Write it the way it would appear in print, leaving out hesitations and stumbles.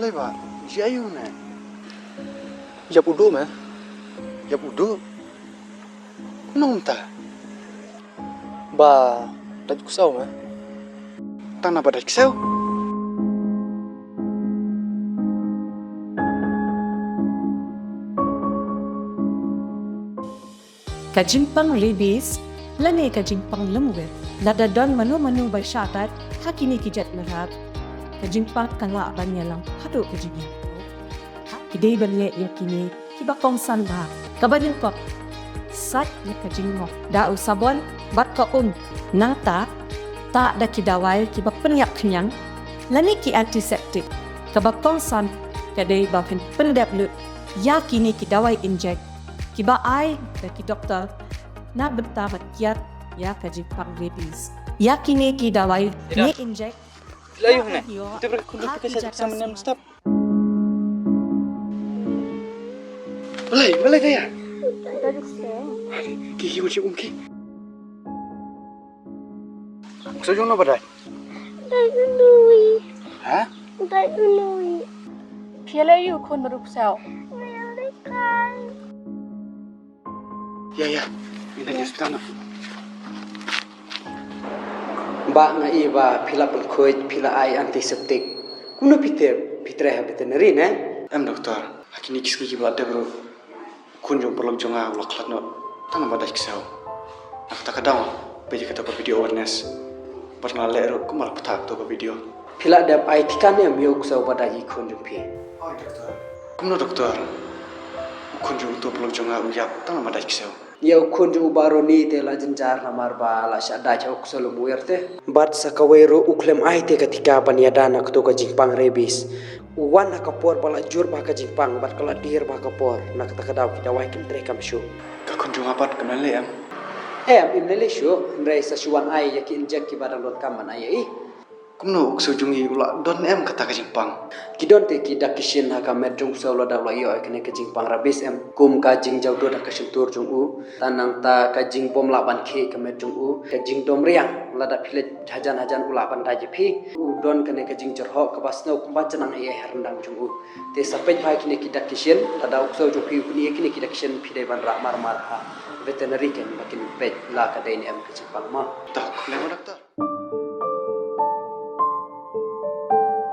Boleh ba? Si ayu na. Jap udu mah. Ya udu. Nung ta. Ba, dah kusau mah. Tang na ba dak sao? Kajimpang ribis, lane kajimpang lemwet, ladadon manu-manu bersyarat, hakini kijat merab, kajimpang kanga banyak lang, hadu kajinya. Kidai balik yakini, kibakong sanba, kabadin ko, sat na kajingmo, dao sabon, bat ko nangta, tak da kidawai, kibapenyak kenyang, lani ki antiseptik, kabakong san, kadai bapin pendap lut, yakini kidawai injek, kiba ai da ki doktor na bentar kiat ya kajimpang rabies. Yakini kidawai ni injek. Layu na. Itu berkundur kita sama dengan staf. Boleh kaya. Tadi saya. Kiki macam umki. Maksud jom na ba dah? Tadi nui. Ha? Tadi nui. เพียเลยอยู่คนมารุกเซล Melikan. Ya. Ini di hospital na. Ba nga iba pila pengkoj pila ai antiseptik. Kuno pitre veterinary ne? Doktor. Hakini kisi ba ada bro. Kunjung perlu jonga ulak klat no. Tang na ba dak sao? Nak tak kadang. Beji kata video awareness. Pernah lero kumal petak tu video. Pila dap ai tikane miok sau badagi kunjung pi. Oh doktor. Kumno doktor. Kunjung tu perlu jonga uyap. Tang na ba dak sao? Yau kunjung baro ni te la jenjar lamar ba la syada chok solo muerte. Bat sakawero uklem ai te ketika paniadana keto ka jingpang rebis. Wan kapor bala jur ba ka jingpang bat kala dir ba kapor nak takadaw kidawai kim tre kam shu. Ka kunjung apat kenal Imnele shu ndrai sa shuan ai yaki injek ki badang lot kaman ai. Kumno uksujungi ulak don kata ka jingpang. Kidon te kidak kishin haka medjung solo da la yo kene ka jingpang rabis kum ka jing jau do da ka shintur jung u tanang ta ka jing bom la ban ke ka medjung u ka jing dom riang la da phile hajan ula ban da je phi u don kene ka jing jerho ka basno kumba janang ai herndang jung u te sapej bai kene kidak kishin da ukso jo phi kini kene kidak kishin phide ban ra mar ha veterinary ken bakin pej la ka dai ni ka jingpang ma Tak, lewat doktor.